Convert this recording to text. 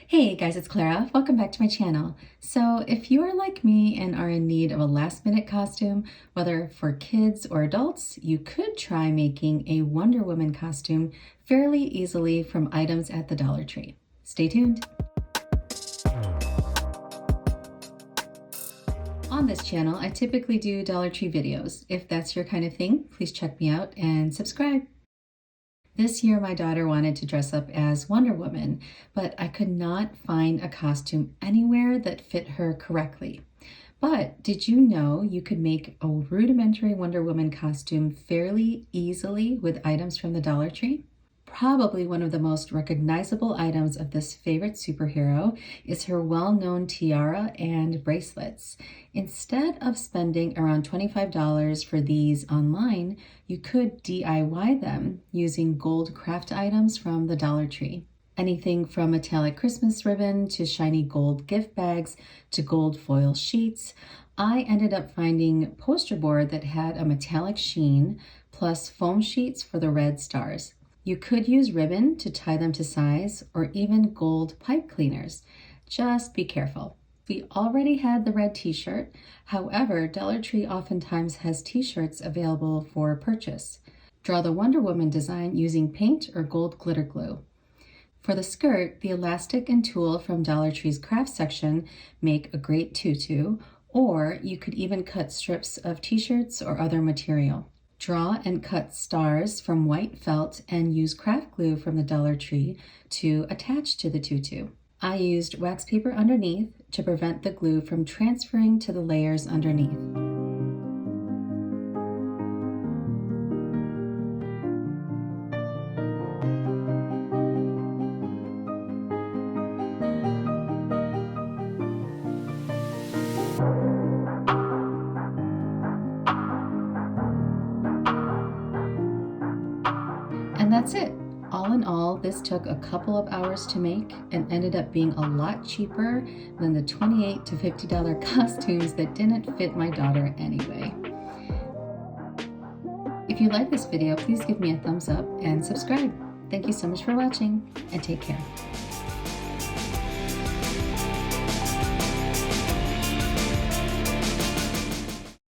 Hey guys, it's Clara. Welcome back to my channel. So if you are like me and are in need of a last minute costume, whether for kids or adults, you could try making a Wonder Woman costume fairly easily from items at the Dollar Tree. Stay tuned. On this channel, I typically do Dollar Tree videos. If that's your kind of thing, please check me out and subscribe. This year, my daughter wanted to dress up as Wonder Woman, but I could not find a costume anywhere that fit her correctly. But did you know you could make a rudimentary Wonder Woman costume fairly easily with items from the Dollar Tree? Probably one of the most recognizable items of this favorite superhero is her well-known tiara and bracelets. Instead of spending around $25 for these online, you could DIY them using gold craft items from the Dollar Tree. Anything from metallic Christmas ribbon to shiny gold gift bags to gold foil sheets. I ended up finding poster board that had a metallic sheen plus foam sheets for the red stars. You could use ribbon to tie them to size or even gold pipe cleaners. Just be careful. We already had the red t-shirt. However, Dollar Tree oftentimes has t-shirts available for purchase. Draw the Wonder Woman design using paint or gold glitter glue. For the skirt, the elastic and tulle from Dollar Tree's craft section make a great tutu, or you could even cut strips of t-shirts or other material. Draw and cut stars from white felt and use craft glue from the Dollar Tree to attach to the tutu. I used wax paper underneath to prevent the glue from transferring to the layers underneath. And that's it. All in all, this took a couple of hours to make and ended up being a lot cheaper than the $28 to $50 costumes that didn't fit my daughter anyway. If you like this video, please give me a thumbs up and subscribe. Thank you so much for watching and take care.